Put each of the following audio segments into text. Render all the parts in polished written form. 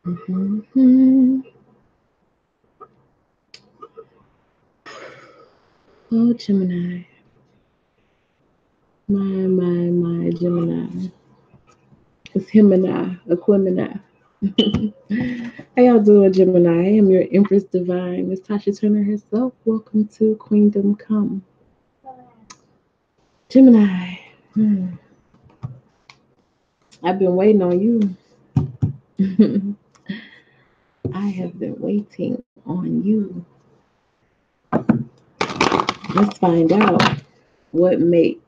Mhm. Oh, Gemini. My Gemini. It's Himini, Aquemini. How y'all doing, Gemini? I am your Empress Divine, Miss Tasha Turner herself. Welcome to Queendom Come. Gemini. Hmm. I've been waiting on you. I have been waiting on you. Let's find out what makes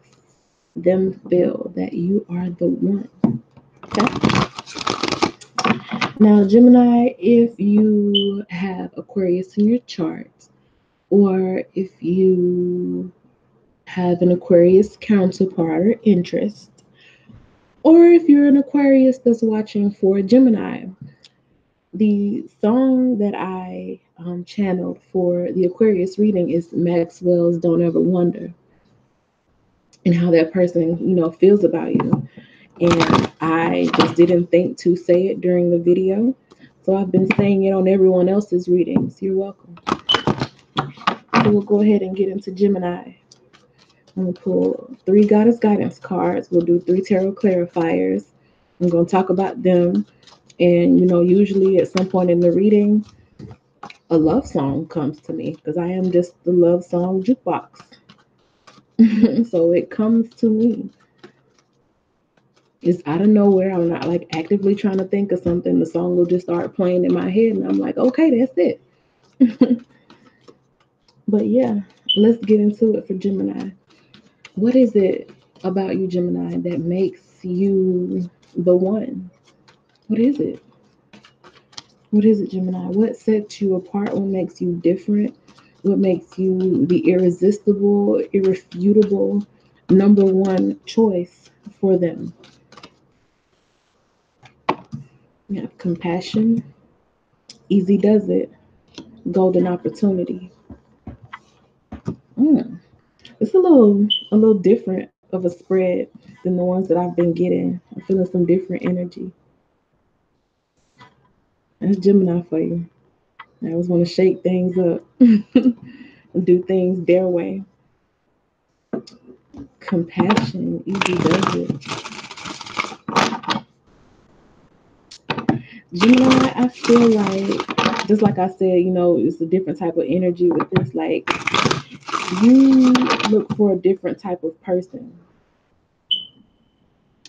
them feel that you are the one. Okay? Now, Gemini, if you have Aquarius in your chart, or if you have an Aquarius counterpart or interest, or if you're an Aquarius that's watching for Gemini, the song that I channeled for the Aquarius reading is Maxwell's Don't Ever Wonder, and how that person, feels about you. And I just didn't think to say it during the video. So I've been saying it on everyone else's readings. You're welcome. So we'll go ahead and get into Gemini. I'm going to pull 3 Goddess Guidance cards. We'll do 3 Tarot Clarifiers. I'm going to talk about them. And, usually at some point in the reading, a love song comes to me because I am just the love song jukebox. So it comes to me. It's out of nowhere. I'm not like actively trying to think of something. The song will just start playing in my head, and I'm like, okay, that's it. But yeah, let's get into it for Gemini. What is it about you, Gemini, that makes you the one? What is it? What is it, Gemini? What sets you apart? What makes you different? What makes you the irresistible, irrefutable number one choice for them? You have compassion, easy does it, golden opportunity. Mm. It's a little different of a spread than the ones that I've been getting. I'm feeling some different energy. That's Gemini for you. I always want to shake things up and do things their way. Compassion, easy does it. Gemini, I feel like, just like I said, it's a different type of energy with this. Like, you look for a different type of person.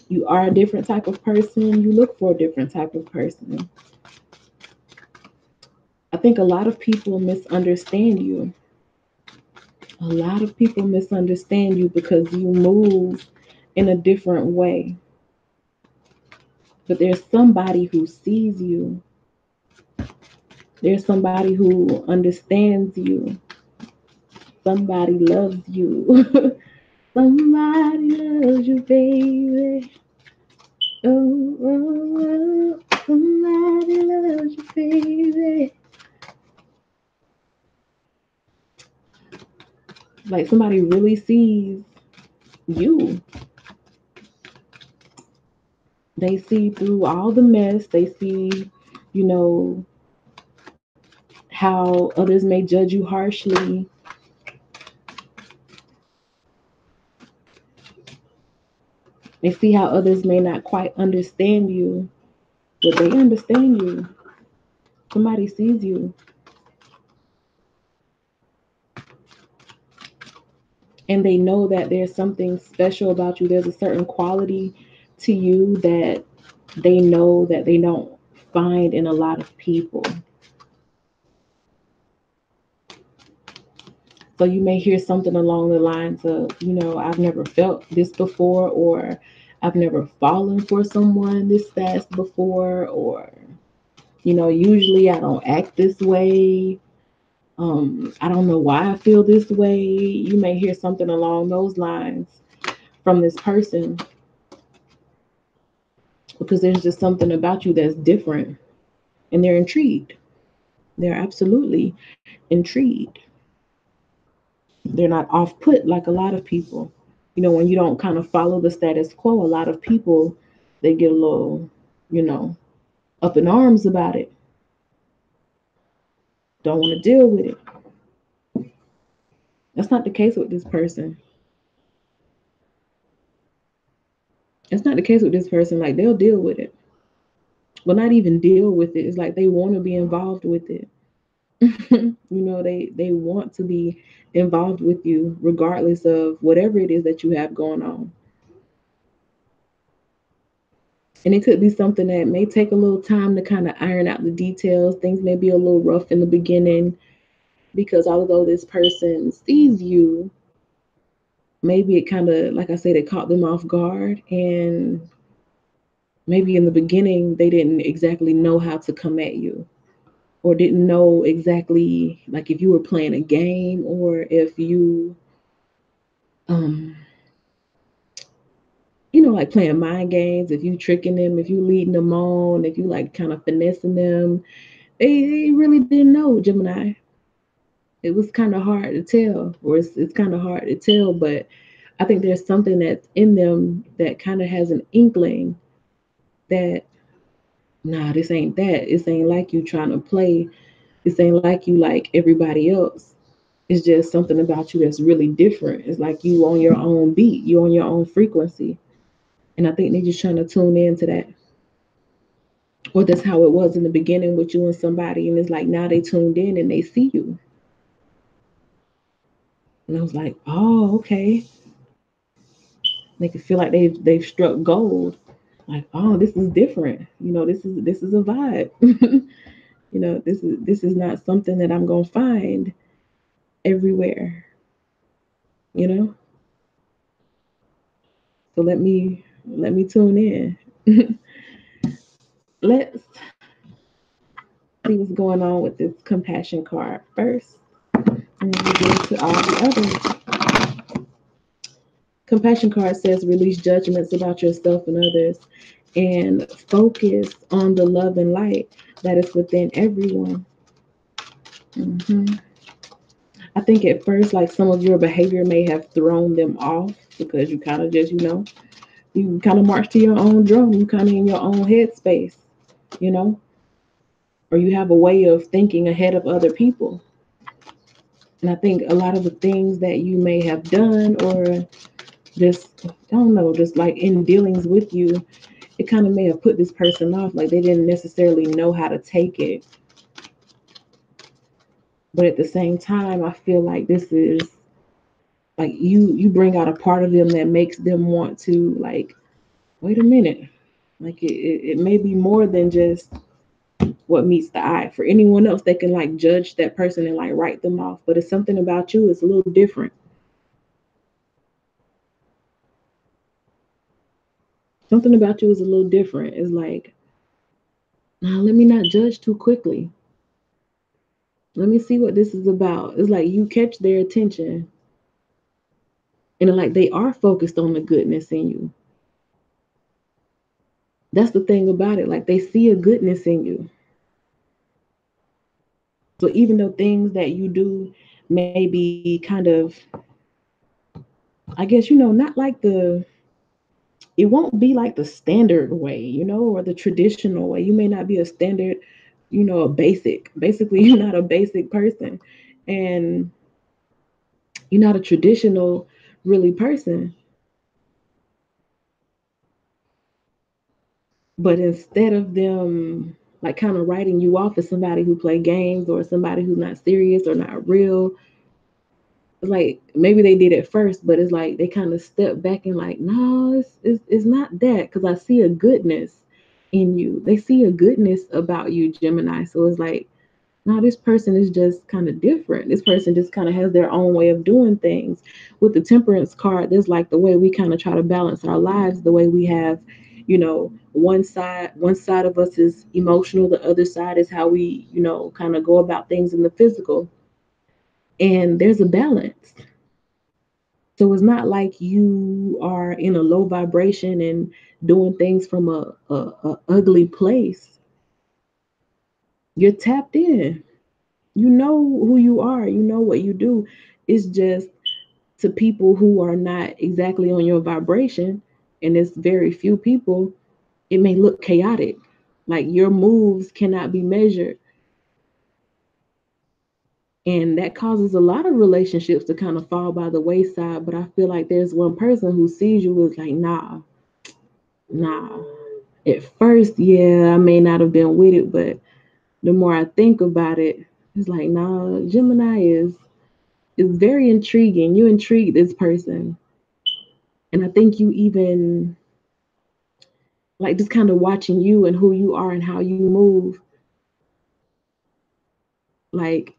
You are a different type of person. You look for a different type of person. I think a lot of people misunderstand you. A lot of people misunderstand you because you move in a different way. But there's somebody who sees you. There's somebody who understands you. Somebody loves you. Somebody loves you, baby. Oh, oh, oh. Somebody loves you, baby. Like somebody really sees you. They see through all the mess. They see, you know, how others may judge you harshly. They see how others may not quite understand you, but they understand you. Somebody sees you. And they know that there's something special about you. There's a certain quality to you that they know that they don't find in a lot of people. So you may hear something along the lines of, I've never felt this before, or I've never fallen for someone this fast before, or, usually I don't act this way. I don't know why I feel this way. You may hear something along those lines from this person because there's just something about you that's different and they're intrigued. They're absolutely intrigued. They're not off put like a lot of people. When you don't kind of follow the status quo, a lot of people, they get a little, you know, up in arms about it, don't want to deal with it. That's not the case with this person. That's not the case with this person. Like, they'll deal with it. Well, not even deal with it. It's like they want to be involved with it. They want to be involved with you regardless of whatever it is that you have going on. And it could be something that may take a little time to kind of iron out the details. Things may be a little rough in the beginning because although this person sees you, maybe it kind of, like I said, it caught them off guard. And maybe in the beginning, they didn't exactly know how to come at you, or didn't know exactly, like, if you were playing a game, or if you, um, like playing mind games, if you tricking them, if you leading them on, if you like kind of finessing them. They really didn't know, Gemini. It was kind of hard to tell, or it's kind of hard to tell, but I think there's something that's in them that kind of has an inkling that, nah, this ain't that. This ain't like you trying to play. This ain't like you like everybody else. It's just something about you that's really different. It's like you on your own beat, you on your own frequency. And I think they're just trying to tune into that. Or that's how it was in the beginning with you and somebody, and it's like now they tuned in and they see you. And I was like, oh, okay. They can feel like they've struck gold. Like, oh, this is different. This is a vibe. This is not something that I'm gonna find everywhere. You know. So let me tune in. Let's see what's going on with this compassion card first, and then we get into all the others. Compassion card says release judgments about yourself and others, and focus on the love and light that is within everyone. hmm I think at first, like, some of your behavior may have thrown them off because you kind of just, you kind of march to your own drum. You kind of in your own headspace, you know, or you have a way of thinking ahead of other people. And I think a lot of the things that you may have done, or just, I don't know, just like in dealings with you, it kind of may have put this person off. Like, they didn't necessarily know how to take it. But at the same time, I feel like this is like you bring out a part of them that makes them want to, like, wait a minute. Like, it may be more than just what meets the eye. For anyone else, they can like judge that person and like write them off. But it's something about you, it's a little different. Something about you is a little different. It's like, now let me not judge too quickly. Let me see what this is about. It's like you catch their attention, and like they are focused on the goodness in you. That's the thing about it. Like, they see a goodness in you. So even though things that you do may be kind of, I guess, not like it won't be like the standard way, or the traditional way. You may not be a standard, a basic. Basically, you're not a basic person. And you're not a traditional, really person. But instead of them like kind of writing you off as somebody who play games, or somebody who's not serious or not real, like maybe they did at first, but it's like they kind of step back and like, no, it's not that, because I see a goodness in you. They see a goodness about you, Gemini. So it's like, no, this person is just kind of different. This person just kind of has their own way of doing things. With the Temperance card, there's like the way we kind of try to balance our lives, the way we have, one side of us is emotional, the other side is how we, kind of go about things in the physical. And there's a balance. So it's not like you are in a low vibration and doing things from a ugly place. You're tapped in. You know who you are. You know what you do. It's just, to people who are not exactly on your vibration, and it's very few people, it may look chaotic. Like your moves cannot be measured. And that causes a lot of relationships to kind of fall by the wayside. But I feel like there's one person who sees you as like, nah. At first, yeah, I may not have been with it, but the more I think about it, it's like, nah, Gemini is very intriguing. You intrigue this person. And I think you even like just kind of watching you and who you are and how you move, like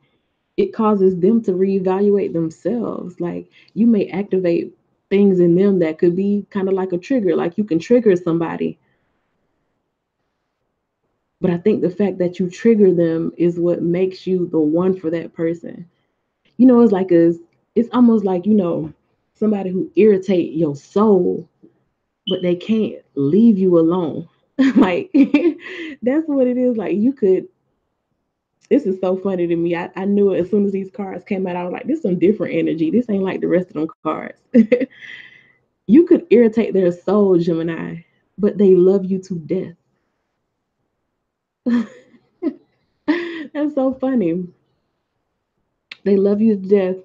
it causes them to reevaluate themselves. Like you may activate things in them that could be kind of like a trigger, like you can trigger somebody. But I think the fact that you trigger them is what makes you the one for that person. It's like it's almost like, somebody who irritate your soul, but they can't leave you alone. Like that's what it is. Like you could this is so funny to me. I knew it as soon as these cards came out. I was like, this is some different energy. This ain't like the rest of them cards. You could irritate their soul, Gemini, but they love you to death. That's so funny. They love you to death.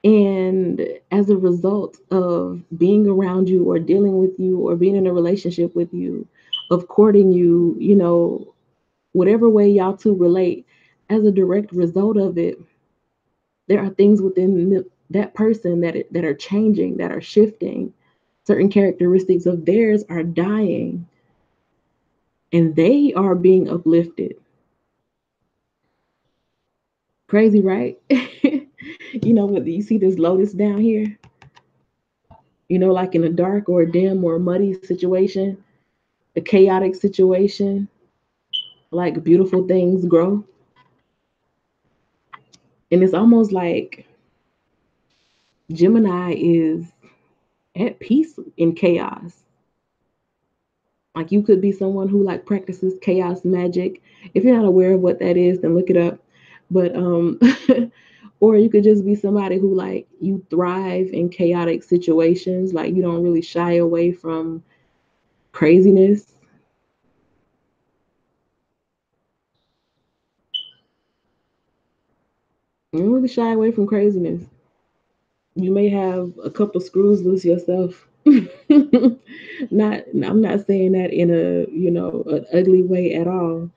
And as a result of being around you or dealing with you or being in a relationship with you, of courting you, whatever way y'all two relate, as a direct result of it, there are things within that person that are changing, that are shifting. Certain characteristics of theirs are dying, and they are being uplifted. Crazy, right? When you see this lotus down here, like in a dark or a dim or a muddy situation, a chaotic situation, like beautiful things grow. And it's almost like Gemini is at peace in chaos. Like you could be someone who like practices chaos magic. If you're not aware of what that is, then look it up. But or you could just be somebody who like you thrive in chaotic situations, like you don't really shy away from craziness. You don't really shy away from craziness. You may have a couple screws loose yourself. I'm not saying that in an ugly way at all.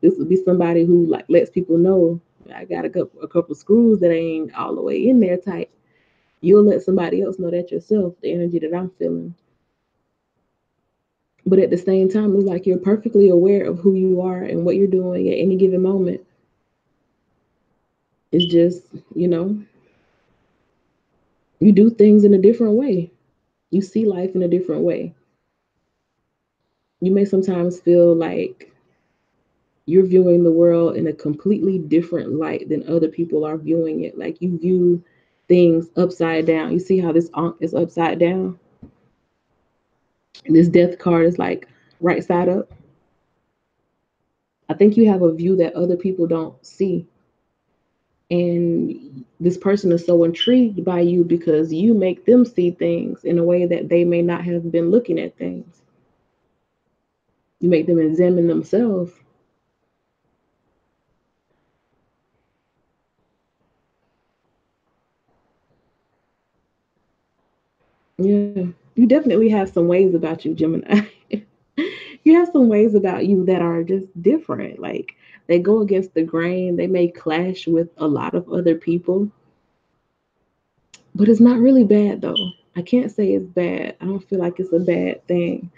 This would be somebody who like lets people know I got a couple screws that ain't all the way in there tight. You'll let somebody else know that yourself, the energy that I'm feeling. But at the same time, it's like you're perfectly aware of who you are and what you're doing at any given moment. It's just, you know, you do things in a different way. You see life in a different way. You may sometimes feel like you're viewing the world in a completely different light than other people are viewing it. Like you view things upside down. You see how this ankh is upside down? And this death card is like right side up. I think you have a view that other people don't see. And this person is so intrigued by you because you make them see things in a way that they may not have been looking at things. You make them examine themselves. Yeah, you definitely have some ways about you, Gemini. You have some ways about you that are just different. Like they go against the grain. They may clash with a lot of other people, but it's not really bad though. I can't say it's bad. I don't feel like it's a bad thing.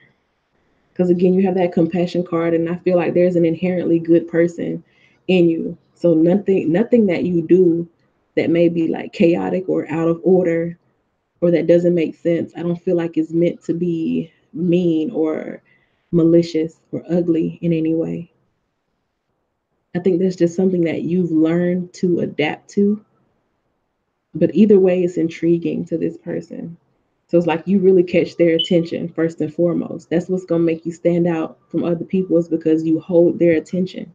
Because again, you have that compassion card, and I feel like there's an inherently good person in you. So nothing that you do that may be like chaotic or out of order or that doesn't make sense, I don't feel like it's meant to be mean or malicious or ugly in any way. I think that's just something that you've learned to adapt to. But either way, it's intriguing to this person. So it's like you really catch their attention first and foremost. That's what's going to make you stand out from other people is because you hold their attention.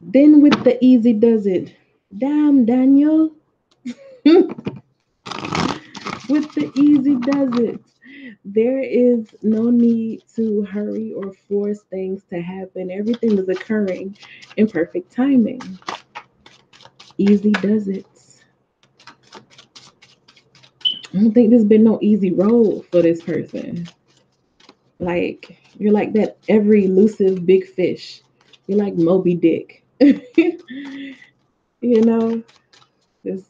Then with the easy does it. Damn, Daniel. With the easy does it. There is no need to hurry or force things to happen. Everything is occurring in perfect timing. Easy does it. I don't think there's been no easy road for this person. Like, you're like that ever elusive big fish. You're like Moby Dick. You know, this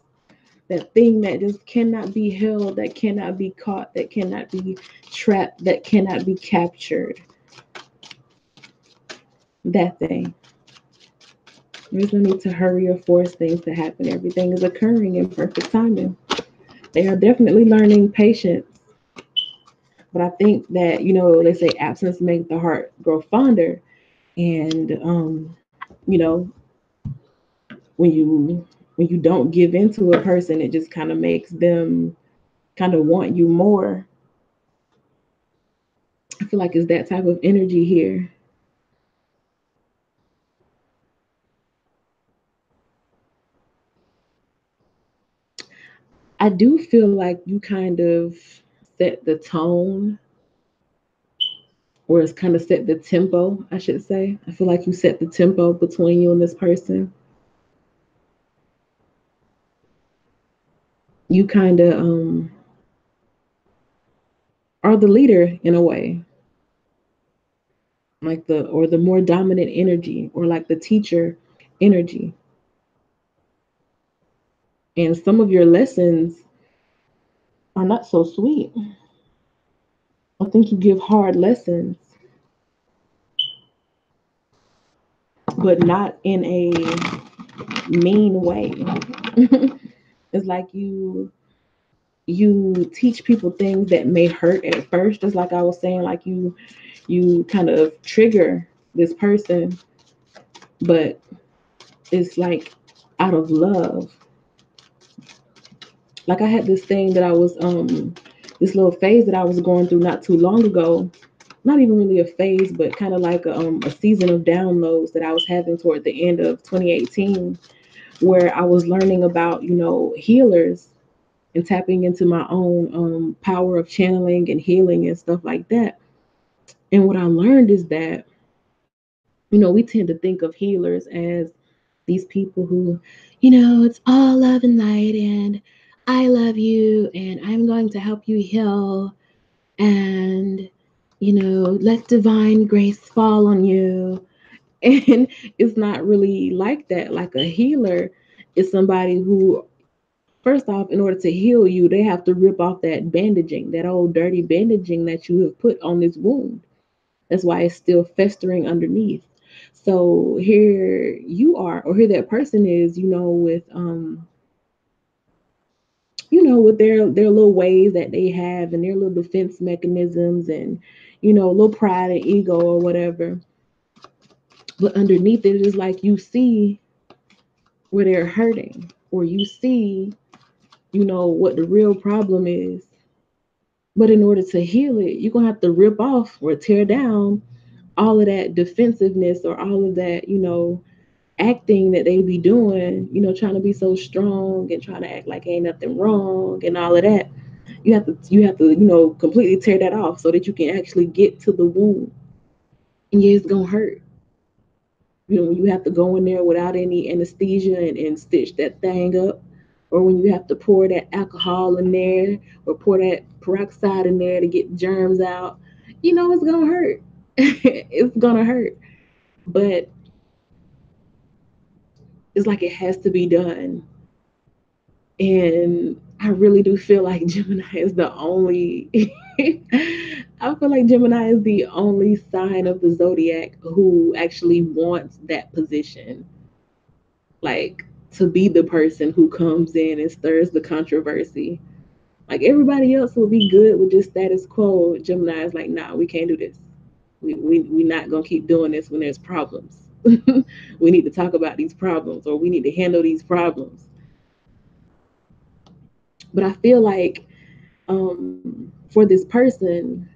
that thing that just cannot be held, that cannot be caught, that cannot be trapped, that cannot be captured. That thing. There's no need to hurry or force things to happen. Everything is occurring in perfect timing. They are definitely learning patience. But I think that, they say absence makes the heart grow fonder. And you know, when you don't give into a person, it just kind of makes them kind of want you more. I feel like it's that type of energy here. I do feel like you kind of set the tone, or it's kind of set the tempo, I should say. I feel like you set the tempo between you and this person. You kind of are the leader in a way, like the more dominant energy, or like the teacher energy. And some of your lessons are not so sweet. I think you give hard lessons, but not in a mean way. It's like you teach people things that may hurt at first, just like I was saying, like you kind of trigger this person, but it's like out of love. Like I had this thing that I was this little phase that I was going through not too long ago. Not even really a phase, but kind of like a season of downloads that I was having toward the end of 2018, where I was learning about, healers and tapping into my own power of channeling and healing and stuff like that. And what I learned is that, we tend to think of healers as these people who, it's all love and light, and I love you, and I'm going to help you heal, and, let divine grace fall on you. And it's not really like that. Like a healer is somebody who, first off, in order to heal you, they have to rip off that bandaging, that old dirty bandaging that you have put on this wound. That's why it's still festering underneath. So here you are, or here that person is, with their little ways that they have, and their little defense mechanisms, and a little pride and ego or whatever. But underneath it is like you see where they're hurting, or you see, what the real problem is. But in order to heal it, you're gonna have to rip off or tear down all of that defensiveness, or all of that, acting that they be doing, trying to be so strong and trying to act like ain't nothing wrong and all of that. You have to, completely tear that off so that you can actually get to the wound. And yeah, it's gonna hurt. When you have to go in there without any anesthesia, and stitch that thing up, or when you have to pour that alcohol in there, or pour that peroxide in there to get germs out, it's gonna hurt. It's gonna hurt. But it's like it has to be done. And I really do feel like Gemini is the only I feel like Gemini is the only sign of the zodiac who actually wants that position. Like, to be the person who comes in and stirs the controversy. Like, everybody else will be good with just status quo. Gemini is like, nah, we can't do this. We're not gonna keep doing this when there's problems. We need to talk about these problems, or we need to handle these problems. But I feel like, for this person,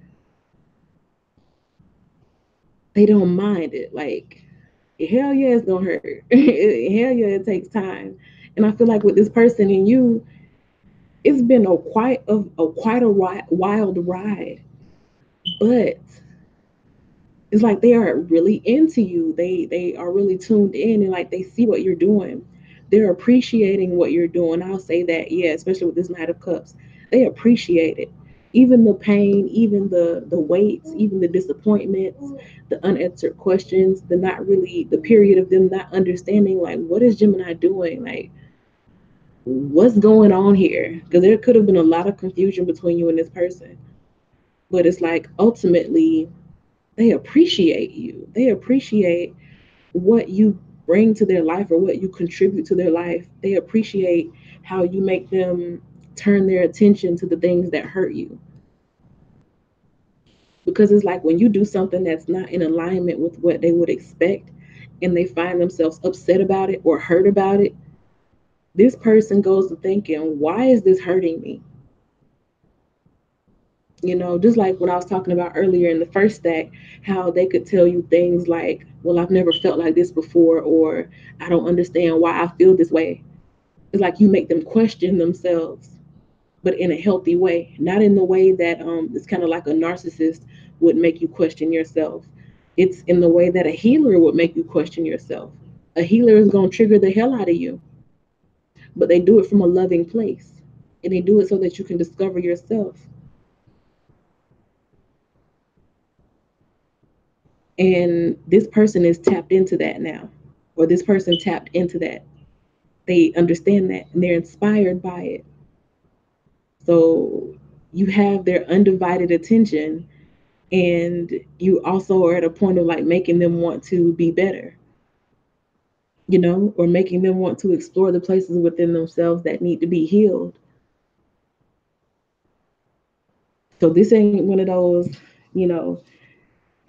they don't mind it. Like, hell yeah, it's gonna hurt. Hell yeah, it takes time. And I feel like with this person and you, it's been a quite a wild ride. But it's like they are really into you. They are really tuned in, and like they see what you're doing. They're appreciating what you're doing. I'll say that, yeah, especially with this Knight of Cups. They appreciate it. Even the pain, even the weights, even the disappointments, the unanswered questions, the period of them not understanding, like, what is Gemini doing? Like, what's going on here? Because there could have been a lot of confusion between you and this person. But it's like ultimately they appreciate you. They appreciate what you bring to their life or what you contribute to their life. They appreciate how you make them turn their attention to the things that hurt you. Because it's like when you do something that's not in alignment with what they would expect and they find themselves upset about it or hurt about it, this person goes to thinking, why is this hurting me? Just like when I was talking about earlier in the first stack, how they could tell you things like, well, I've never felt like this before, or I don't understand why I feel this way. It's like you make them question themselves, but in a healthy way, not in the way that it's kind of like a narcissist would make you question yourself. It's in the way that a healer would make you question yourself. A healer is going to trigger the hell out of you, but they do it from a loving place, and they do it so that you can discover yourself. And this person is tapped into that now, or this person tapped into that. They understand that and they're inspired by it. So you have their undivided attention, and you also are at a point of like making them want to be better, or making them want to explore the places within themselves that need to be healed. So this ain't one of those, you know,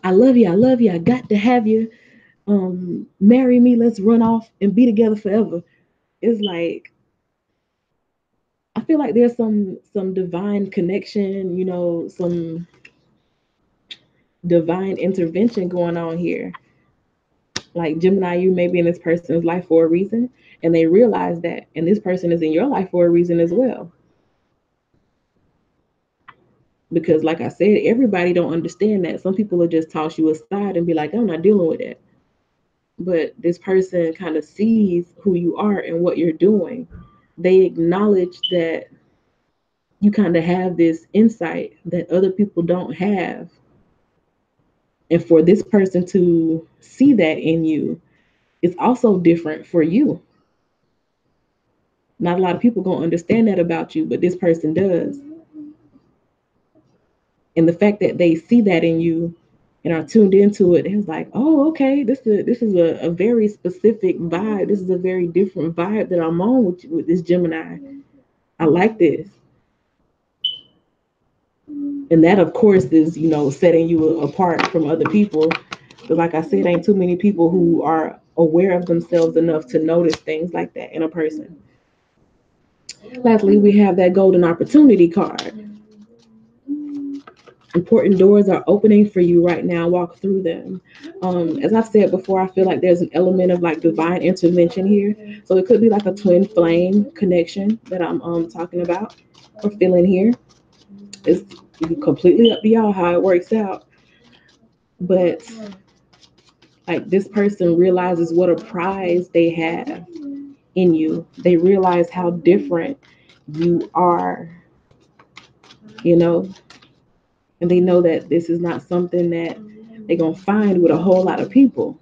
I love you, I got to have you, marry me, let's run off and be together forever. It's like I feel like there's some divine connection, some divine intervention going on here. Like Gemini, you may be in this person's life for a reason, and they realize that, and this person is in your life for a reason as well. Because, like I said, everybody don't understand that. Some people will just toss you aside and be like, "I'm not dealing with that." But this person kind of sees who you are and what you're doing. They acknowledge that you kind of have this insight that other people don't have. And for this person to see that in you, it's also different for you. Not a lot of people gonna understand that about you, but this person does. And the fact that they see that in you and are tuned into it, it's like, oh, okay, this is a very specific vibe. This is a very different vibe that I'm on with this Gemini. I like this. And that of course is, setting you apart from other people. But like I said, ain't too many people who are aware of themselves enough to notice things like that in a person. Lastly, we have that golden opportunity card. Important doors are opening for you right now. Walk through them. As I've said before, I feel like there's an element of like divine intervention here. So it could be like a twin flame connection that I'm talking about or feeling here. It's completely up to y'all how it works out. But like this person realizes what a prize they have in you. They realize how different you are, you know, and they know that this is not something that they're going to find with a whole lot of people.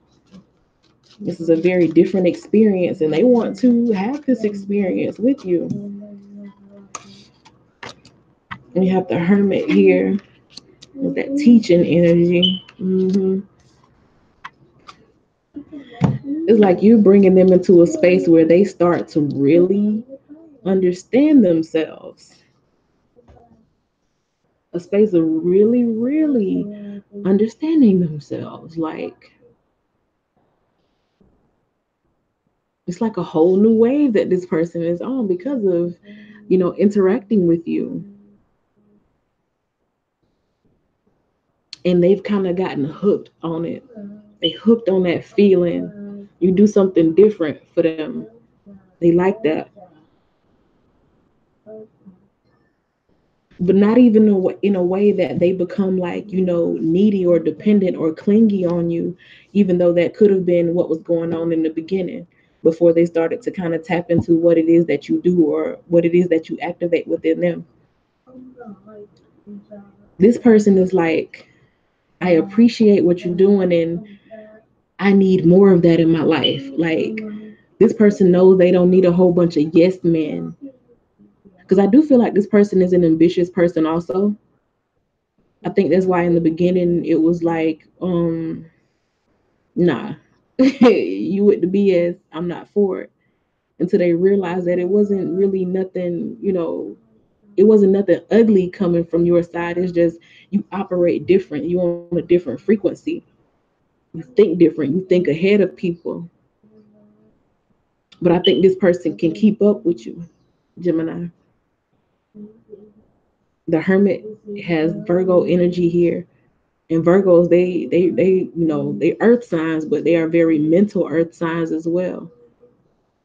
This is a very different experience, and they want to have this experience with you. And you have the hermit here with that teaching energy. It's like you bringing them into a space where they start to really understand themselves, a space of really, really understanding themselves. Like it's like a whole new wave that this person is on because of, interacting with you. And they've kind of gotten hooked on it. They hooked on that feeling. You do something different for them. They like that. but not even in a way that they become like, needy or dependent or clingy on you, even though that could have been what was going on in the beginning before they started to kind of tap into what it is that you do or what it is that you activate within them. This person is like, I appreciate what you're doing and I need more of that in my life. Like, this person knows they don't need a whole bunch of yes men. Because I do feel like this person is an ambitious person also. I think that's why in the beginning it was like, nah, you with the BS, I'm not for it. Until they realized that it wasn't really nothing, it wasn't nothing ugly coming from your side. It's just you operate different. You on a different frequency. You think different. You think ahead of people. But I think this person can keep up with you, Gemini. The Hermit has Virgo energy here. And Virgos, they earth signs, but they are very mental earth signs as well.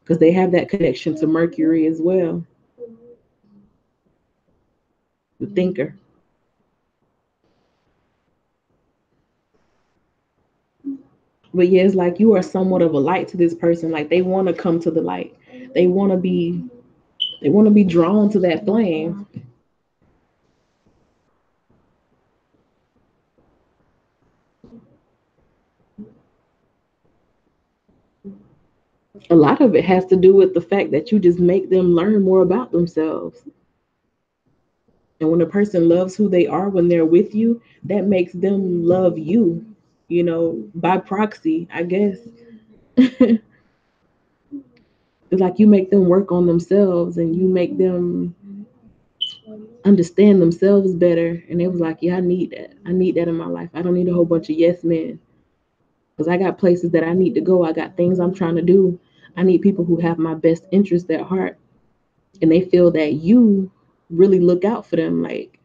Because they have that connection to Mercury as well, the thinker. But yeah, it's like you are somewhat of a light to this person. Like they want to come to the light. They want to be they want to be drawn to that flame. A lot of it has to do with the fact that you just make them learn more about themselves. And when a person loves who they are when they're with you, that makes them love you, by proxy, I guess. It's like you make them work on themselves and you make them understand themselves better. And it was like, yeah, I need that. I need that in my life. I don't need a whole bunch of yes men because I got places that I need to go. I got things I'm trying to do. I need people who have my best interest at heart and they feel that you really look out for them. Like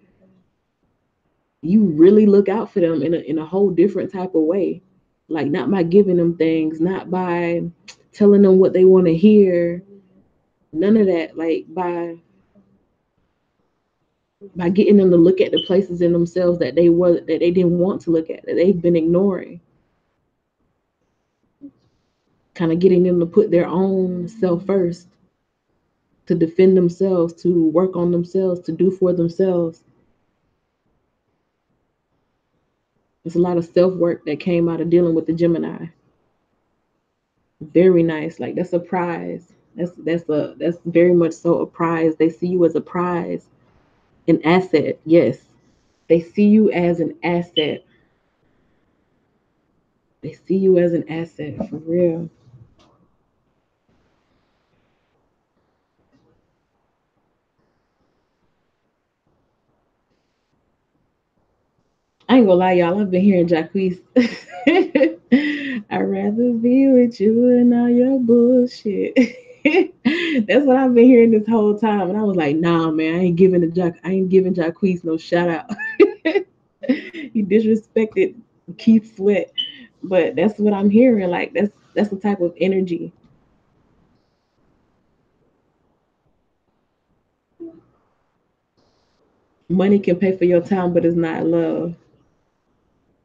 you really look out for them in a whole different type of way. Like not by giving them things, not by telling them what they want to hear, none of that. Like by getting them to look at the places in themselves that they didn't want to look at, that they've been ignoring. Kind of getting them to put their own self first, to defend themselves, to work on themselves, to do for themselves. There's a lot of self work that came out of dealing with the Gemini. Very nice. Like that's a prize. That's very much so a prize. They see you as a prize, an asset. Yes, they see you as an asset. They see you as an asset for real. I ain't gonna lie, y'all. I've been hearing Jacquees. I'd rather be with you and all your bullshit. That's what I've been hearing this whole time, and I was like, nah, man, I ain't giving Jacquees no shout out. He disrespected Keith Sweat, but that's what I'm hearing. Like that's the type of energy. Money can pay for your time, but it's not love,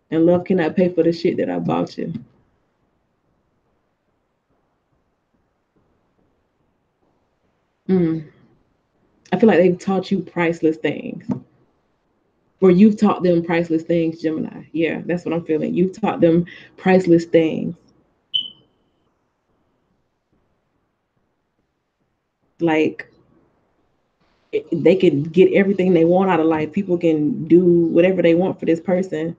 and love cannot pay for the shit that I bought you. Mm. I feel like they've taught you priceless things. Or you've taught them priceless things, Gemini. Yeah, that's what I'm feeling. You've taught them priceless things. Like they can get everything they want out of life. People can do whatever they want for this person,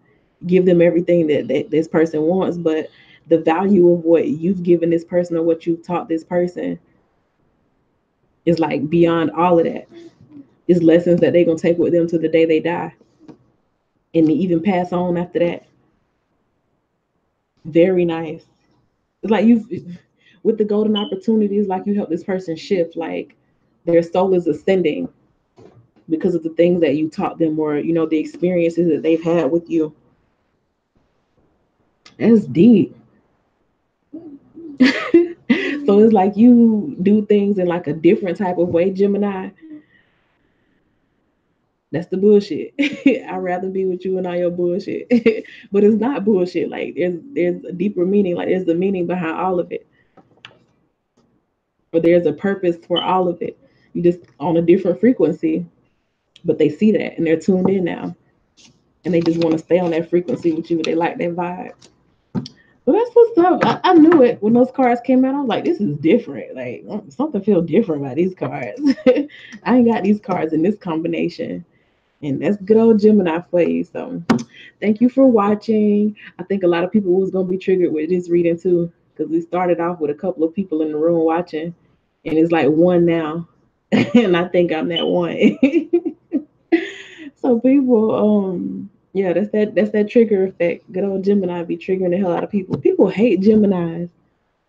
give them everything that this person wants, but the value of what you've given this person or what you've taught this person is like beyond all of that. It's lessons that they're gonna take with them to the day they die and even pass on after that. Very nice. It's like you've with the golden opportunities, like you help this person shift, like their soul is ascending because of the things that you taught them or the experiences that they've had with you. That's deep. So it's like you do things in like a different type of way, Gemini. That's the bullshit. I'd rather be with you and all your bullshit. But it's not bullshit. Like there's a deeper meaning. Like there's the meaning behind all of it. Or there's a purpose for all of it. You just on a different frequency, but they see that and they're tuned in now. And they just want to stay on that frequency with you. They like that vibe. But that's what's up. I knew it when those cards came out. I was like, this is different. Like something feel different about these cards. I ain't got these cards in this combination. And that's good old Gemini for you. So thank you for watching. I think a lot of people was gonna be triggered with this reading too. Because we started off with a couple of people in the room watching. And it's like one now. And I think I'm that one. So people, yeah, that's that trigger effect. Good old Gemini be triggering the hell out of people. People hate Geminis.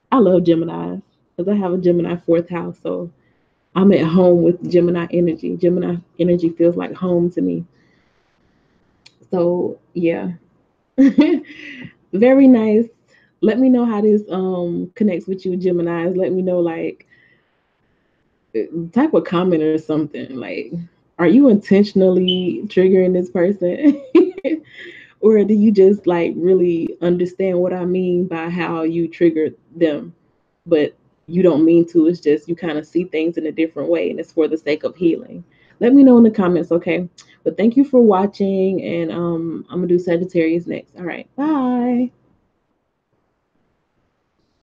I love Geminis because I have a Gemini fourth house, so I'm at home with Gemini energy. Gemini energy feels like home to me. So yeah, very nice. Let me know how this connects with you, Geminis. Let me know like type of comment or something like, are you intentionally triggering this person? Or do you just like really understand what I mean by how you triggered them, but you don't mean to? It's just you kind of see things in a different way and it's for the sake of healing. Let me know in the comments, okay? But thank you for watching, and I'm gonna do Sagittarius next. All right, bye.